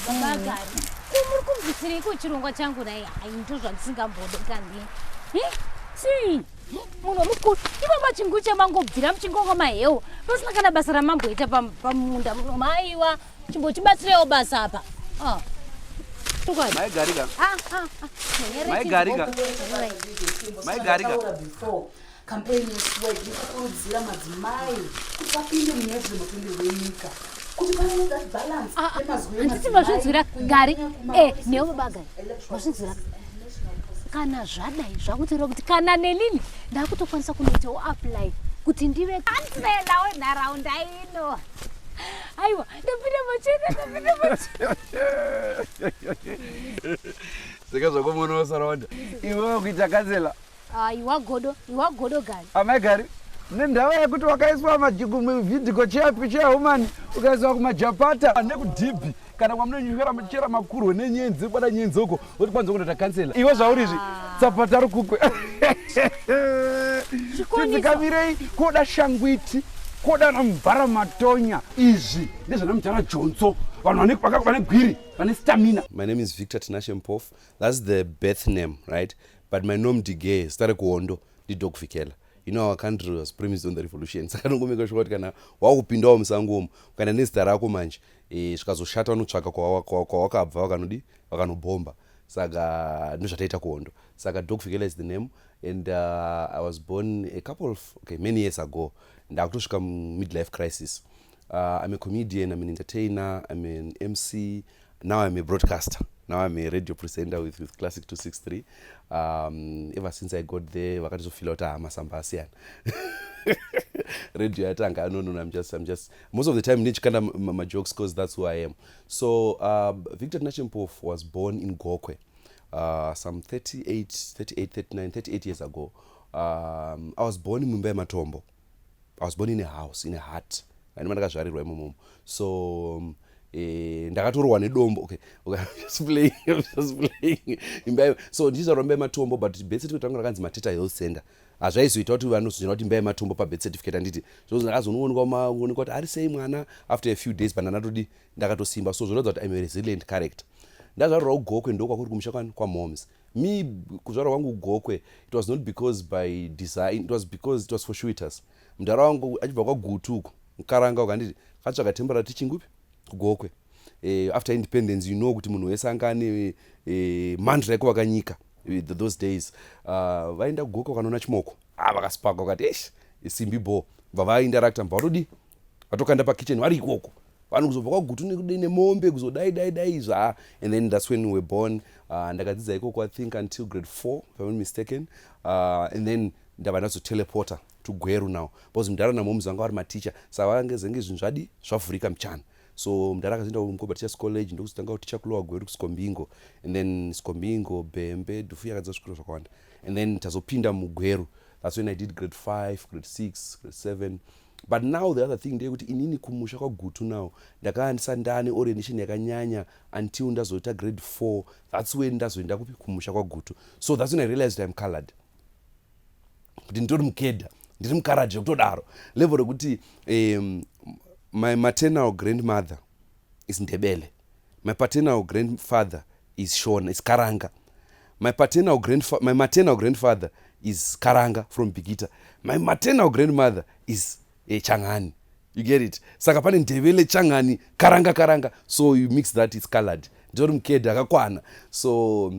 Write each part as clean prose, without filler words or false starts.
babagari muri kumvisirei chirongwa changu nai ndo zvandisingambodekani sei munhu wamukuru ivo machingucha mangobvira muchingonga maheu pasina kana basa ramamboita pamunda muno maiwa chimbochibatsirewo basa apa Campaign yesuwai inokurudzira madzimai kuti vapinde munyaya dzemapindiro enyika kuti pane that balance handiti mazvinzwira gari newe babagari mazvinzwira kana zvadai zvakutoreva kuti kana nelini ndakutokwanisa kunoitawo apply kuti ndive kansela wenharaunda ino aiwa ndapinda machena saka zvakomunowo sarawanda iwewe kuita kansela iwa godo gari amai gari nendava yekuti wakaiswa muvhidhiko cheapi cheahumani ukaiswa kumajapata nekudhibhi kana kwamunonyuhera muchera makurwe nenyenzi bada nyenzi uko woti kwanza kundoita kansela iwe zvaurizvi tsapata rukukwe tidzikamirei koda shangwiti koda namubvara matonya izvi ndezvana mutana jonso vanhu vane gwiri vane stamina. My name is Victor Tinashe. That's the birth name, right? But my nom de guerre started kuhondo ndi Dog Vikela. You know, our country was premised on the revolution. Saka ndongomeka short kana wakupindawo musangomo kana nezita rako manje zvikazoshata unotsvaka kwawakabva wakanobhomba. Saka ndozvataita kuhondo. Saka Dog Vikela is the name, and I was born many years ago. Ndakutosvika midlife crisis. I'm a comedian, I'm an entertainer, I'm an MC. Now I'm a broadcaster. Now I'm a radio presenter with Classic 263. Ever since I got there, wakatizofeel out masamba asiyana. Radio yatanga, no, I'm just most of the time nichikanda my jokes because that's who I am. So Victor Tinashe was born in Gokwe some 38 years ago. I was born in Mumbai Matombo. I was born in a house, in a hut. So ndakatorwa nedombo. I'm just playing. So these are Mumbai Matombo, but birth certificate yangu rakanzi Mateta Health Center. Azvaizoita kuti vanozvina kuti Mumbai Matombo pa birth certificate anditi. So ndakazoonekwa kuti ari sei mwana after a few days but ndakatosimba. So zvinoita kuti I'm a resilient character. Ndazvarwa kuGokwe ndokwakuri kumusha kwa moms. Me kuzvarwa kwangu kuGokwe, it was not because by design, it was because it was fortuitous. Mudhara wangu achibva kwaGutu uko Nkaranga ukanditi katsvaka temporary teaching kupi kuGokwe. After independence, you know kuti munhu wese anga ane mantra yako wakanyika those days. Vaenda kuGokwe vakanoona chimoko vakasipaka vakati simbi bo vainteracta mbatodi vatokanda pakitchen vari ikoko vanhu kuzobva kwaGutu nemombe kuzodai zva. And then that's when we were born. Ndakadzidza ikoko I think until grade 4 if I'm not mistaken. And then ndava ndazoteleporta to Gweru now because mudhara namomuzi vanga vari maticha saka vangezenge zvinhu zvadi zvavhurika muchana. So mudhara akazoenda kuMukoba Teachers College ndokuzotanga kuticha kulowa Gweru kuSikombingo, and then Sikombingo Bhembe Dhufu yakadzidza zvikoro zvakawanda, and then tazopinda muGweru. That's when I did grade 5, grade 6, grade 7. But now the other thing ndeyekuti inini kumusha kwaGutu now ndakaandisa ndane orientation yakanyanya until ndazoita grade 4. That's when ndazoenda kupi kumusha kwaGutu. So that's when I realized I'm colored. Kuti nditori mukeda ndiri mukaradhi kutodaro level rekuti my maternal grandmother is Ndebele, my paternal grandfather is Shona, is Karanga, my maternal grandfather is Karanga from Bigita, my maternal grandmother is Changani. You get it? Saka pane Ndebele, Changani, Karanga, so you mix that, it's colored. Nditori mukeda akakwana. So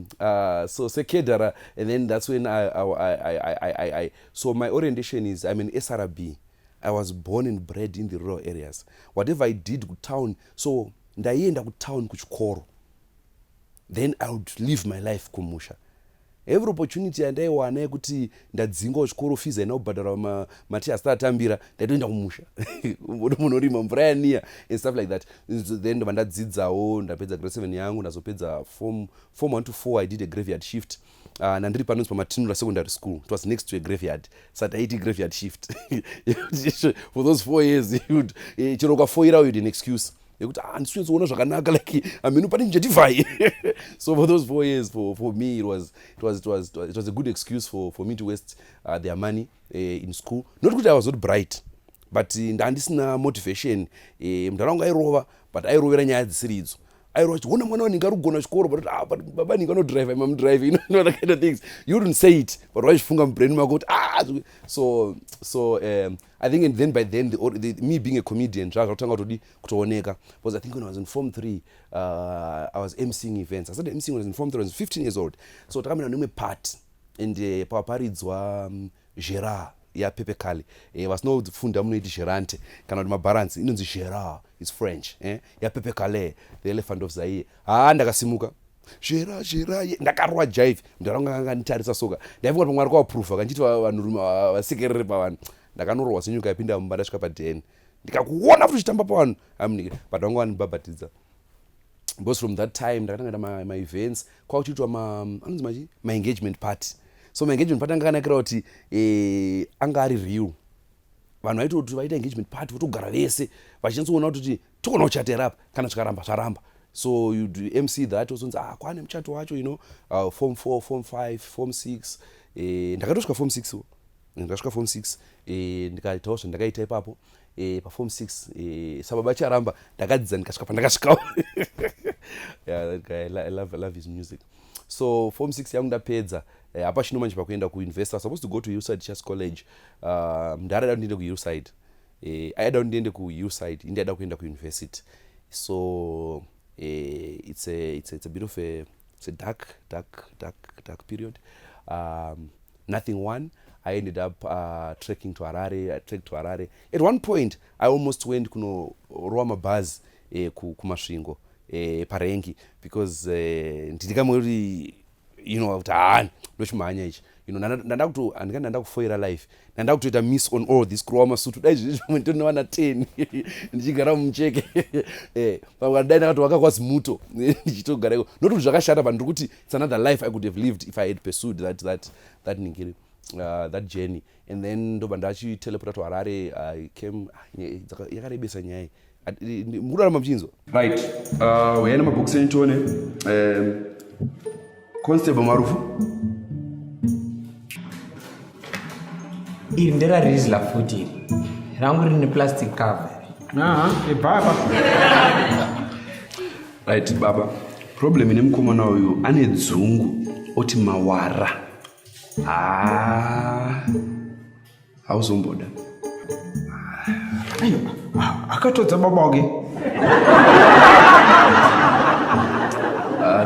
sekedara, and then that's when I so my orientation is I'm an SRB. I was born and bred in the rural areas. Whatever I did to town, so ndaienda ku town kuchikoro, then I would live my life kumusha. Every opportunity andaiwana yekuti ndadzinga chikoro fees inobhadhara mati asatambira ndaitoenda kumusha. Munorima mvura yaniya and stuff like that. Then ndadzidzawo ndapedza grade 7 yangu ndazopedza form 1 to 4 I did a graveyard shift. Nandiri panonzi paMatinura Secondary School. It was next to a graveyard. Sat I did graveyard shift. For those 4 years chero kwafoira you an excuse. Ndisizoona zvakanaka like ameno pane njetivai. So for those 4 years for me it was a good excuse for me to waste their money in school. Not because I was not bright, but ndandisina motivation. Mudhara wangu airova but airovera nyaya dzisiri idzo. Airova achiti ona mwana waninga ari kugona chikoro but baba ninga anodrive imamudrive, you know that kind of things. You wouldn't say it but waichifunga mubrain mako kuti so I think and then by then me being a comedian zvakatanga kutodi kutooneka, because I think when I was in form 3 I was emceeing events. I started emceeing when I was in form 3. I was 15 years old. So takamira nemwe part and paparidzwa Gera yaPepekali vasinofunda munoiti Gerante kana kuti mabaransi inonzi Gera, it's French yaPepekale, the elephant of Zaire. Ndakasimuka Gera ndakarwa jive ndaraunga nganitarisa soka ndaifunga pamwe ari kwaproofa kanchiti vanhurume vasekerere pavanhu ndakanorohwa senyuka yapinda mumba ndasvika pa10 ndikakuona kuti uchitamba pavanhu amunike but vanga vanibhabhatidza. Because from that time ndakatanga my events kwakuchiitwa anonzi engagement party. So my engagement party anga akanakira kuti anga ari real. Vanhu vaiti kuti vaita engagement party votogara vese vachinatsoona kuti togona kuchatera apa kana zvikaramba zvaramba. So you do MC that osonzi kwane muchato wacho, you know, form 4 form 5 form 6 ndakatosvika form 6 ndakasvika form 6 ndikaitawo zvandakaita ipapo paform 6 sababa charamba ndakadzidza ndikasvika pandakasvikawo. Yeah, that guy I love his music. So form 6 yangu ndapedza apa chino manje pakuenda kuuniversity. I was supposed to go to Hillside Church College. Ndara ndiende kuHillside. Aida ndiende kuHillside indiada kuenda kuuniversity. So it's a bit of it's a dark period. Nothing won. I ended up trekking to Harare. I trekked to Harare. At one point, I almost went kunorowa mabhazi kumasvingo parengi because ndikamuri you know kuti ndochimhanya ichi, you know, ndanda kufoira life, ndanda kutoita miss on all this kurowa masutu dai zvizvi ndinowana 10 ndichigara mumucheke pamwe dai ndakati wakakwazi muto ndichitogara iko, not kuti zvakashata but ndiri kuti it's another life I could have lived if I had pursued that ningiri that journey. And then ndoba ndachitelepota to Harare. I came yakarebesa nyaya mukurarama mchinzo right. Weyana mabhokisi enitone Constable Marufu iri nderaririzla futi iri rangu rine plastic cover. Baba right baba, problem ine mukomana uyu ane dzungu oti mawara hauzomboda. ayo akatodza baba wake.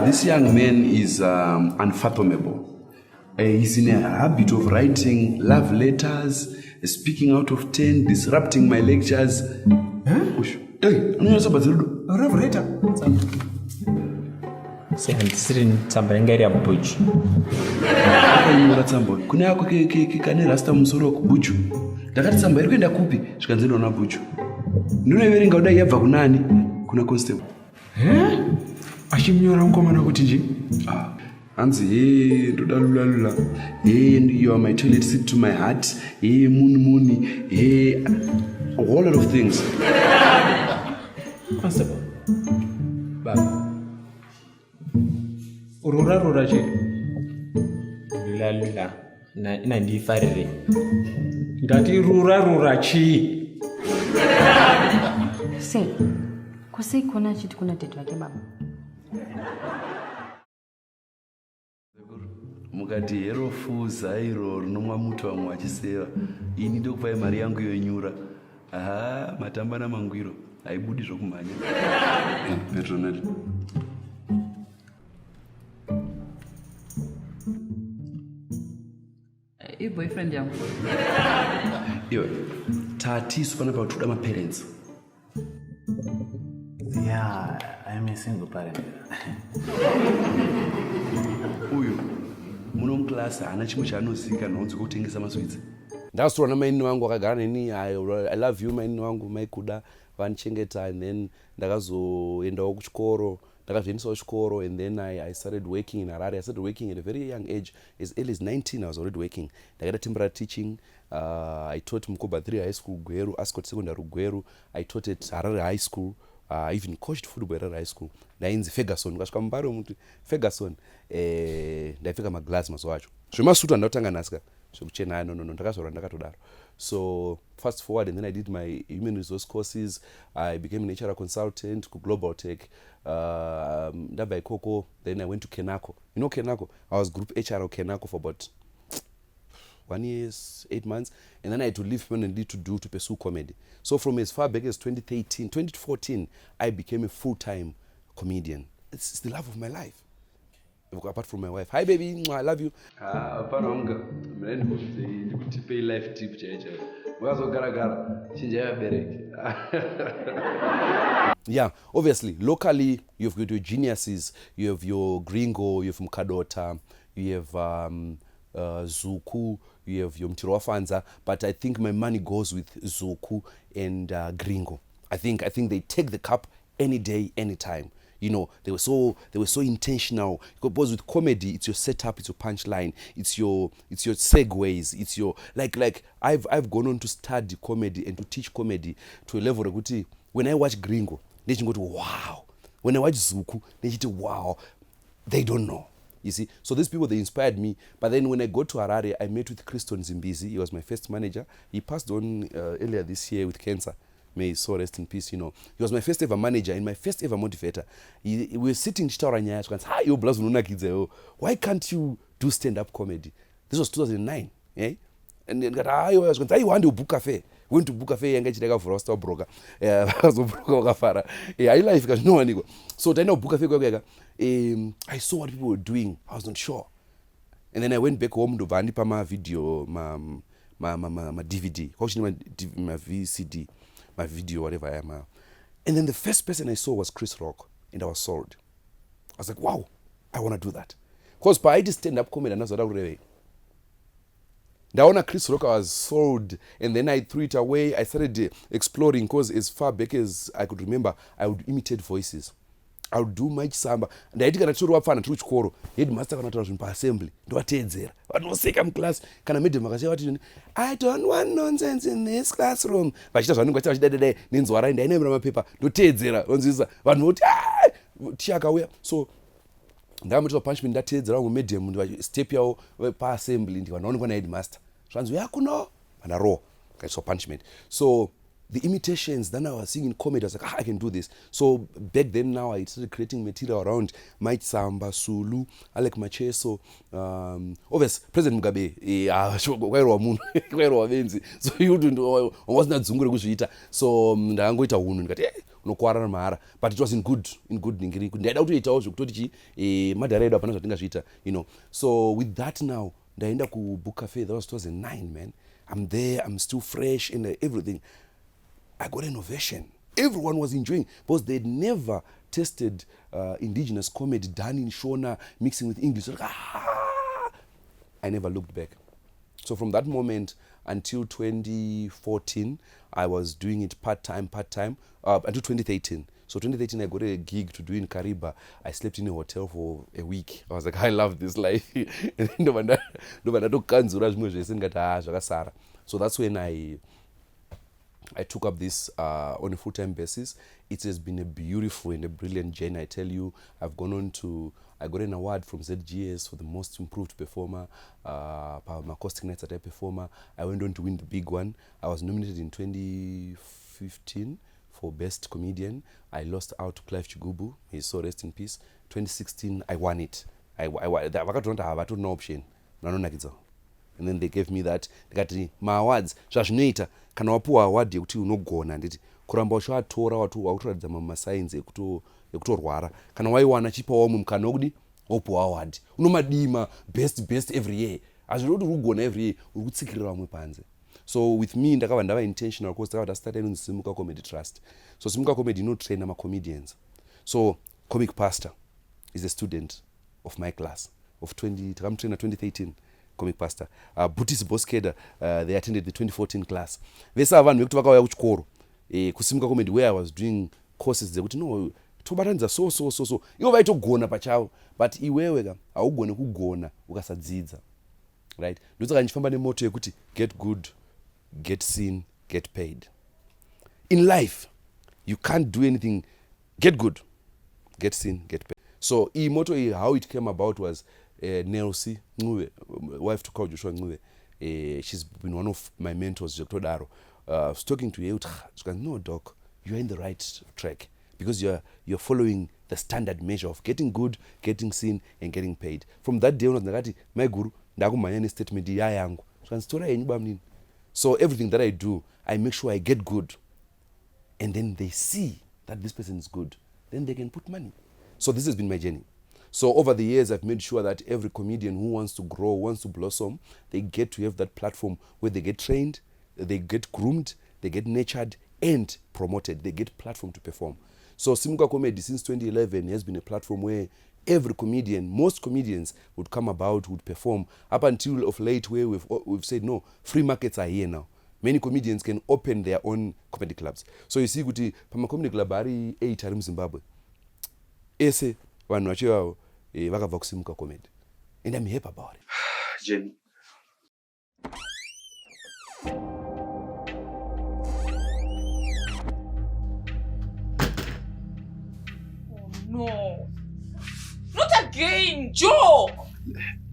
This young man is unfathomable. He's in a habit of writing love letters, speaking out of 10, disrupting my lectures. Love letter? Sendisiri tsamba yanga iri yabuju. Akanyora tsamba kune yako kane rasta musoro kubuju. Ndakati tsamba iri kuenda kupi? Zvikanzi ndona buju. Ndinoiverenga kudai yabva kunani? Kuna Constable. Achimnyora mukomana kuti nje? Hanzi ndoda lula. You are my toilet seat to my heart. Muni. A whole lot of things. Constable. Baba. Rura che. Lula. Na ndifarire. Ndati rura chi. Sei. Kwasei kona chiti kuna tetu wake baba. Mukati hero fuza iro rinomwa muto wamwe achiseva. Ini ndokupai mari yangu yonyura. Matamba namangwiro haibudi zvokumhanya. Petronel. Boyfriend yangu. Iwe tati supana pa kutoda parents. Yeah, I'm a single parent. Uyu munomklasa hana chimwe chaanozika nonzi kutengesa maswitsi. Ndasura na maini wangu akagara neni I love you maini wangu maikuda vanchengeta, and then ndakazoendawo kuchikoro ndakazoendawo kuchikoro, and then I started working in Harare. I started working at a very young age. As early as 19 I was already working. Ndakaita temporary teaching. I taught Mukoba 3 High School Gweru, Ascot Secondary Gweru. I taught at Harare High School. I even coached football at Harare High School. Ndainzi Ferguson, kasvika mubaro muti Ferguson. Ndaipfeka maglass mazuva acho. Zvemasutu andatanga nasika. zvekuchena no ndakazorora ndakatodaro. So fast forward, and then I did my human resource courses. I became an HR consultant to Global Tech. Ndabva ikoko, then I went to Kenako. You know Kenako? I was group HR of Kenako for about 1 year, 8 months, and then I had to leave permanently to pursue comedy. So from as far back as 2014, I became a full-time comedian. It's the love of my life. Apart from my wife. Hi baby, I love you. Life tip yeah, obviously, locally, you've got your geniuses, you have your Gringo, you have Mkadota, you have Zuku, you have your Mtirofanza, but I think my money goes with Zuku and Gringo. I think they take the cup any day, anytime. You know, they were so intentional. Because with comedy, it's your setup, it's your punchline, it's your segues, it's your like I've gone on to study comedy and to teach comedy to a level that when I watch Gringo, they just go to wow. When I watch Zuku, they just wow. They don't know. You see, so these people, they inspired me. But then when I got to Harare, I met with Christon Zimbizi. He was my first manager. He passed on earlier this year with cancer. May his soul rest in peace, you know. He was my first ever manager and my first ever motivator. We were sitting why can't you do stand-up comedy? This was 2009. Eh? And then I was going to want to book cafe. Went to book cafe and get a for a broker. So then I book cafe. I saw what people were doing. I was not sure. And then I went back home to Vandipa my video, my DVD, my VCD, my video, whatever I am. And then the first person I saw was Chris Rock, and I was sold. I was like, wow, I want to do that. Because by this stand-up comedy, and that's what I really. Daona Chris Rock, I was sold, and then I threw it away. I started exploring, because as far back as I could remember, I would imitate voices. I would do my samba. And I didn't know what fun to choro. Headmaster kana taura zvinhu assembly. Ndovatedzera. Vanoseka mclass kana midterm vakasiya vati I don't want nonsense in this classroom. Vachita zvanenge vachida vachidai nenzwa rainda inaimira mapepa. Ndotedzera. Vanzwisa vanhu voti tiakauya. So ndamutwa punishment ndatedzera wangu medium ndi step yawo pa assembly ndi vanaonekwa na headmaster. Zvanzi yakuno and a raw. So punishment. So the imitations that I was seeing in comedy, I was like, I can do this. So back then now, I started creating material around Mike Samba, Sulu, Alec Macheso, obviously, President Mugabe, so you didn't, I was not zungure kushita. So ndangoita hunu, unokwara mahara, but it was in good ningiri. Ndaida kutoita also kutoti Mudhara edu apana zvatinga zviita, you know. So with that now, ndaenda ku book cafe. That was 2009, man. I'm there, I'm still fresh and everything. I got innovation. Everyone was enjoying because they'd never tested indigenous comedy done in Shona, mixing with English. Like, I never looked back. So from that moment until 2014, I was doing it part-time, until 2013. So 2013, I got a gig to do in Kariba. I slept in a hotel for a week. I was like, I love this life. So that's when I took up this on a full-time basis. It has been a beautiful and a brilliant journey, I tell you. I got an award from ZGS for the most improved performer, my Caustic Nights Satire performer. I went on to win the big one. I was nominated in 2015 for Best Comedian. I lost out to Clive Chigubu. He's so rest in peace. 2016, I won it. I don't have no option. And then they gave me that. They got my awards. Zvazvinoita kana wapuwa award yekuti unogona nditi kuramba ushatora watu wakutoradza masigns ekutorwara kana waiwana chipawo mumkana wokudi wopuwa award unomadima best every year azviroti urugona every year urikutsikirira vamwe panze. So with me ndava intentional because ndakava started in Simuka Comedy Trust. So Simuka Comedy inotraina ma-comedians. So Comic Pastor is a student of my class of 2013. Comic Pastor. Butis Boskeda, they attended the 2014 class. Vesa vanhu vekuti vakauya kuchikoro kusimuka comedy where I was doing courses dzekuti no tobatanidza so ivo vaitogona pachavo but iwewe haugone kugona ukasadzidza, right? Ndotsaka ndichifamba nemoto yekuti get good, get seen, get paid. In life you can't do anything. Get good, get seen, get paid. So iyi moto iyi how it came about was Nelsi Ncube, wife to call Joshua Ncube. she's been one of my mentors, Dr. I was talking to her, she goes, no, doc, you're in the right track because you're following the standard measure of getting good, getting seen, and getting paid. From that day on, my guru, ndakumanya statement yangu. So everything that I do, I make sure I get good. And then they see that this person is good. Then they can put money. So this has been my journey. So over the years, I've made sure that every comedian who wants to grow, wants to blossom, they get to have that platform where they get trained, they get groomed, they get nurtured, and promoted. They get platform to perform. So Simuka Comedy since 2011 has been a platform where every comedian, most comedians would come about, would perform, up until of late where we've said, no, free markets are here now. Many comedians can open their own comedy clubs. So you see, kuti pama comedy club ari 8 ari Zimbabwe. Ese vanhu vachivawo vakabva kusimuka comedy. And I'm happy about it. Jenny. No. Not again, Joe.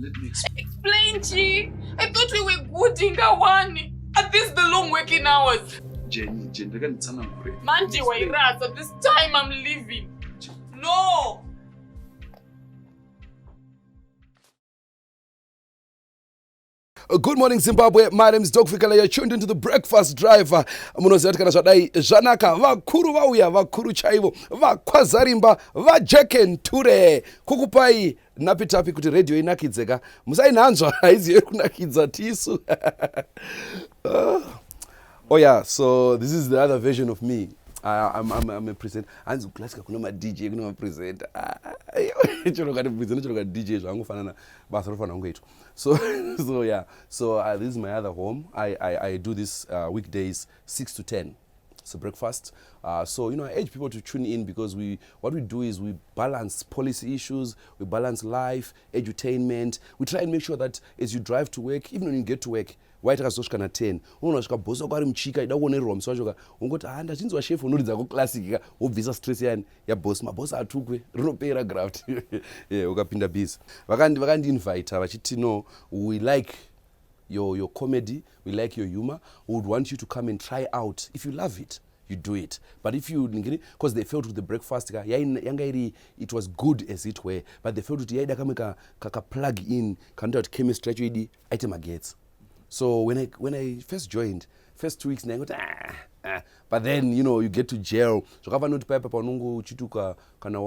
Let me explain. Explain, Chi. I thought we were good in Gawani. At this the long working hours. Jenny, Manti Wairasa, this time I'm leaving. No. Good morning, Zimbabwe. My name is Dr. Vikela. You're tuned into the Breakfast Driver. Munoziva kuti kana zvadai zvanaka vakuru vauya vakuru chaivo vakwazarimba vajekenture kukupai napitapi kuti radio inakidzeka musainanzva haizivi kunakidza tisu. Oh yeah, so this is the other version of me. I'm a presenter. Hanzi classic kuna ma DJ kuna ma presenter. Chero kati presenter chero kati DJ zvangofanana basa rofana kungoitwa. So yeah. So this is my other home. I do this weekdays 6 to 10. It's a breakfast. So I urge people to tune in because what we do is we balance policy issues, we balance life, edutainment. We try and make sure that as you drive to work, even when you get to work, waitakazoshika na 10 unosvika bosi wako ari muchika ida kuonerwa musi wacho ungoti ndachinzwa chef unoridza kuclassic wobvisa stress yani yabosi mabosi atukwe rinopera graft ukapinda busy vakandiinvita vachiti no, we like your comedy, we like your humor, we would want you to come and try out. If you love it, you do it. But if you, because they felt with the breakfast, it was good as it were, but they felt with the plug in, chemistry, item agates. So when I first joined, first 2 weeks, but then you get to jail. So kava not papa panungu chituka kana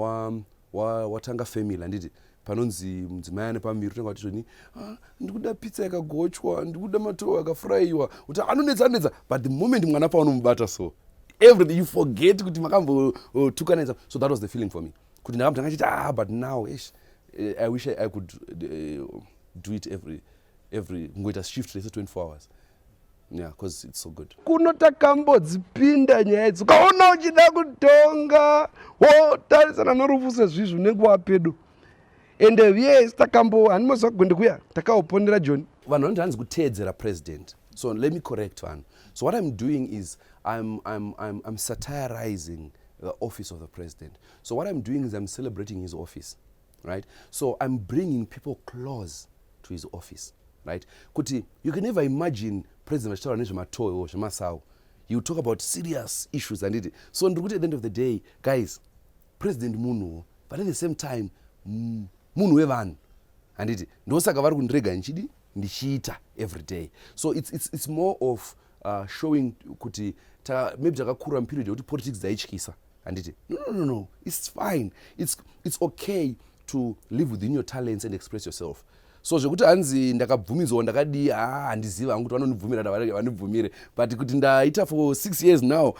watanga family anditi panonzi mudzimai pambiri tanga kuti ndikuda pizza yakagochwa ndikuda matoo akafraiwa kuti anonetsa but the moment mwana paunomubata so everything you forget kuti makambotukanisa. So that was the feeling for me kuti ndakamutanga chiti but now I wish I could do it every ngoita shift lese 24 hours. Yeah, because it's so good. Kuno takambodzipinda nyaya idzi ukaona uchida kutonga wotarisana norufuse zvizvi unenge wapedo ende yes handimoziva kugonde kuya takaoponera John vanhu vanoti hanzi kuteedzera president. So let me correct one. So what I'm doing is I'm satirizing the office of the president. So what I'm doing is I'm celebrating his office, right? So I'm bringing people close to his office, right? Kuti you can never imagine president vachitaura nezvematoyo zvemasawo. You talk about serious issues and it. So at the end of the day, guys, president munhu, but at the same time munhu wevanhu and it ndosaka vari kundirega ndichiita every day. So it's more of showing kuti maybe takakura period yekuti politics dzaityisa and it no, it's fine, it's okay to live within your talents and express yourself. So zvekuti hanzi ndakabvumidzwa ndakadi handiziva hangu kuti vanondibvumira vanondibvumire, but kuti ndaita for 6 years now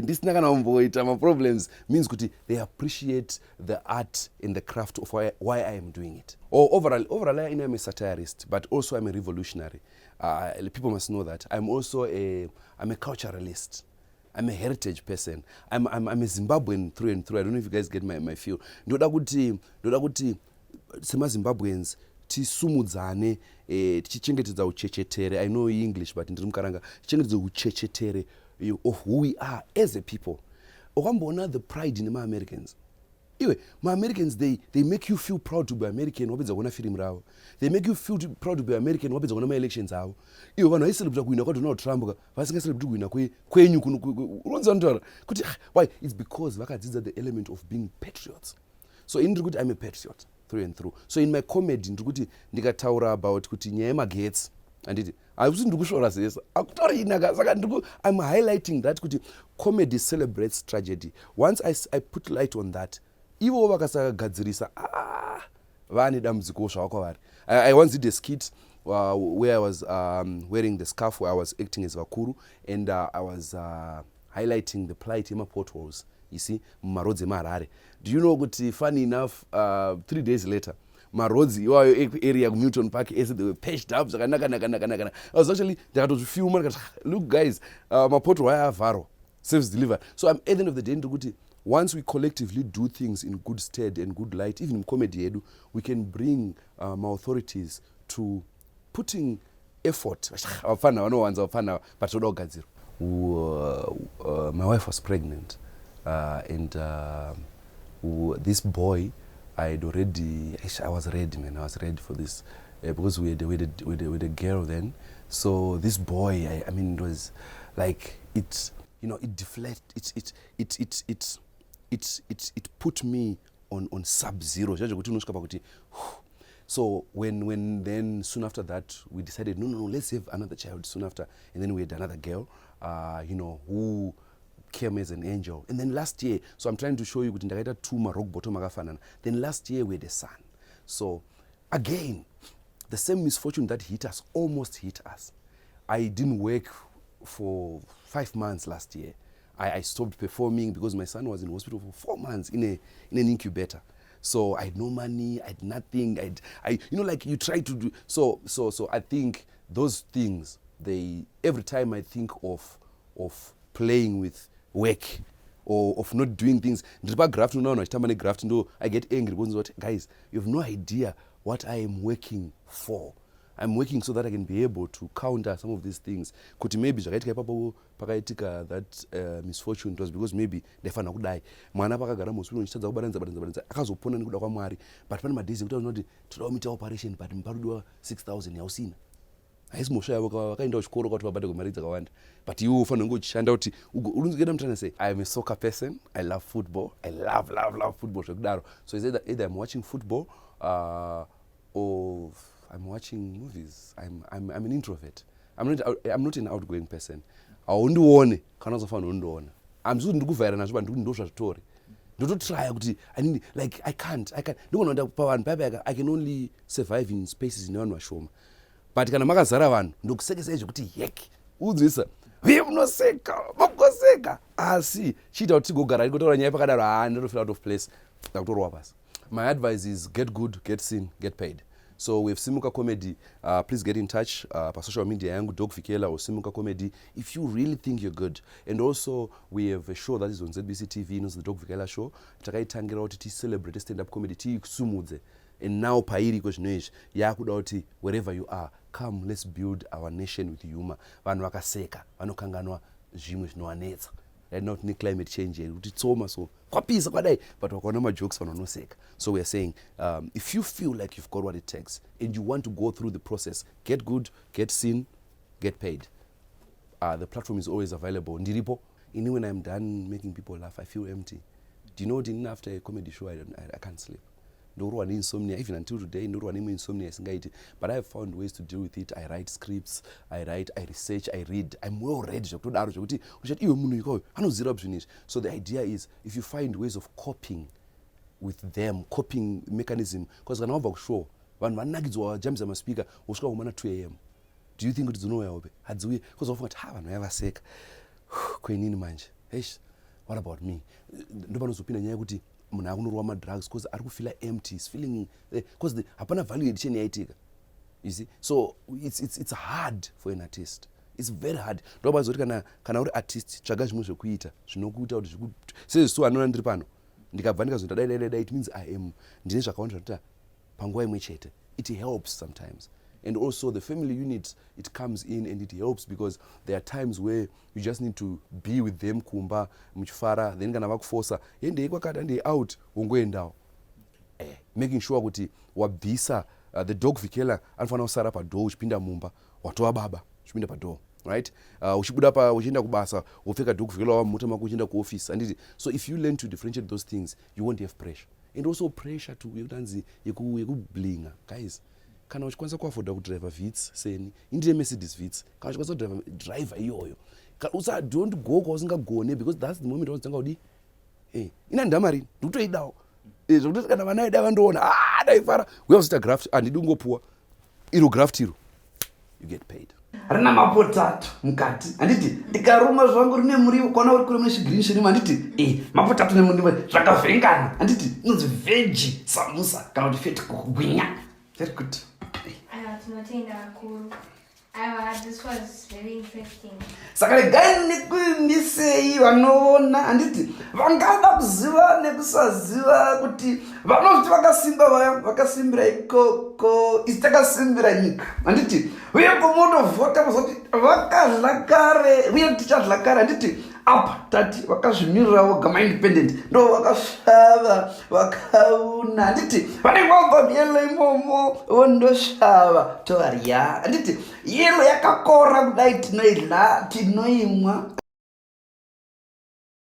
ndisina kana kumboita ma-problems means kuti they appreciate the art and the craft of why I am doing it. Overall I'm a satirist, but also I'm a revolutionary. People must know that I'm also I'm a culturalist. I'm a heritage person. I'm a Zimbabwean through and through. I don't know if you guys get my feel. Ndoda kuti sema Zimbabweans tisumudzane tichichengetedza uchechetere. I know English but ndiri mukaranga. Tichengetedza uchechetere of who we are as a people. Ukamboona the pride in the Americans. iwe ma-Americans they make you feel proud to be American wapedza kuona film ravo. They make you feel proud to be American wapedza kuona ma-elections avo. Iwe vanhu vaicelebrata kuwina kwaDonald Trump vasingacelebrat kuwina kwenyu unonzwa ndotaura kuti why it's because vakadzidza the element of being patriots. So ini ndiri kuti I'm a patriot through and through. So in my comedy ndiri kuti ndikataura about kuti nyaya yemagetsi anditi akuti ndiri kushora zesa akutaura inaka saka I'm highlighting that kuti comedy celebrates tragedy. Once I put light on that, ivo vakasagadzirisa vane dambudziko zvavakwavari. I once did a skit where I was wearing the scarf where I was acting as Vakuru, and I was highlighting the plight in my potholes, you see, mumaroads eMarare. Do you know kuti funny enough 3 days later maroads area Newton Park they were patched up zvakanaka. I was actually ndakatozvifilma look guys mapoto ayavharwa service delivered. So at the end of the day ndikuti once we collectively do things in good stead and good light, even in comedy yedu, we can bring my authorities to putting effort. My wife was pregnant and this boy, I was ready, man. I was ready for this because we had a girl then. So this boy, I mean, it was like it put me on sub-zero. So when then soon after that we decided no, let's have another child soon after, and then we had another girl, who came as an angel. And then last year, so I'm trying to show you kuti ndakaita two rock bottom akafanana. Then last year we had a son. So again, the same misfortune that hit us almost hit us. I didn't work for 5 months last year. I stopped performing because my son was in hospital for 4 months in an incubator. So I had no money, I had nothing. I like you try to do so I think those things, every time I think of playing with work or of not doing things, I get angry because guys, you have no idea what I am working for. I'm working so that I can be able to counter some of these things. Kuti maybe pakaitika that misfortune, it was because maybe ndefana kudai mwana pakagara hospital nchitadza kubaranza akazopona nekuda kwaMwari, but pane madhays ekuti unoti toda kuita operation but mbarudiwa 6000 yausina. Haisi mosha yavo vakaenda kuchikoro kwati vabate mari dzakawanda, but iwe ufanira kunge uchishanda kuti unozogenda mutana say I am a soccer person, I love football, I love football zvekudaro. So it's either I'm watching football or I'm watching movies. I'm an introvert. I'm not an outgoing person. Aundione kana zofana undiona. I'm just ndikuvhaira nazvo but ndozvazvitori. Ndototry kuti I can't. Ndikonoenda pavanhu pape I can only survive in spaces in vanhu vashoma. But kana makazara vanhu ndokusekesa izvo kuti heki udzisa vimunoseka mokoseka asi chiita kuti tigogara ndikotaura nyaya pakadaro ndinofeel out of place ndakutorwa basa. My advice is get good, get seen, get paid. So we have Simuka Comedy. Please get in touch. Pa social media yangu Dog Vikela or Simuka Comedy if you really think you're good. And also we have a show that is on ZBC TV, knows the Dog Vikela show. Takaitangira kuti ti celebrate stand-up comedy ti kusumudze. And now pairi kwezvinoizvi yakuda kuti wherever you are, come let's build our nation with humor. Vanhu vakaseka, vanokanganwa zvimwe zvinovanetsa. Right now tine climate change here kuti tsoma so kwapisa kwadai but wakaona majokes vanonoseka. So we are saying if you feel like you've got what it takes and you want to go through the process, get good, get seen, get paid. The platform is always available. Ndiripo. Even when I'm done making people laugh, I feel empty. Do you know that after a comedy show I can't sleep? Ndorwa insomnia, even until today ndorwa insomnia isingaiti, but I have found ways to deal with it. I write scripts, I research, I read. I'm well read zvekutodaro zvekuti uchati iwe munhu ikoyo anoziva zvinizvi. So the idea is if you find ways of coping with them, coping mechanism, because kana wabva kushow vanhu vanakidzwa vajambisa maspika usvika kumana 2 am. Do you think kuti dzinouya hope hadziuye because wafunga kuti vanhu vayavaseka kwenini manje eish what about me. Ndopanozopinda nyaya yekuti munhu akunorwa madrugs because ari kufila empty, is feeling because hapana value addition yaitika, you see. So it's hard for an artist, it's very hard. Ndobazoti kana uri artist tsvaga zvimwe zvekuita zvinokuita kuti sezvisu anoona ndiri pano ndikabva ndikazoita dai it means I am ndine zvakawanda zvinoita panguva imwe chete. It helps sometimes. And also the family unit, it comes in and it helps because there are times where you just need to be with them kumba muchifara, then kana vakuforsa yendei kwakati handei out wongoendawo, making sure kuti wabvisa the dog Vikela anofanira kusara padoor uchipinda mumba watova baba uchipinda padoor, right? Uchibuda uchienda kubasa wopfeka dog Vikela wamota mako uchienda kuoffice handiti. So if you learn to differentiate those things, you won't have pressure. And also pressure to yekutanzi yekublinga. Guys, kana uchikwanisa kuafoda kudriver Vitz seni indire Mercedes Vitz, kana uchikwanisa driver iyoyo, don't go kwausingagone, because that's the moment wautanga kudi ina ndamari ndikutoidawo zvokuti kana vana vedu vandoona daifara uyazita graft handidi ungopuwa iro graft iro you get paid. Rina mapotatu mukati handiti ndikaruma zvangu rine muriwo kwaona uri kure mune chigreen shirima handiti mapotatu nemuriwo zvakavhengana handiti inonzi veggie samusa kana kuti feti kugwinya. Very good. Tinotenda vakuru. This was very interesting. Saka regai nekuimbisei vanoona handiti vangada kuziva nekusaziva kuti vanozviti vakasimba vaya vakasimbira ikoko isi takasimbira nyika handiti uye komotovhota kuzoti vakadla kare uye tichadla kare handiti apa tati vakazvimirira voga maindependent ndo vakasvava vakauna handiti vanenge vabva yelo imomo vondosvava tovarya handiti yelo yakakora kudai tinoidla tinoimwa.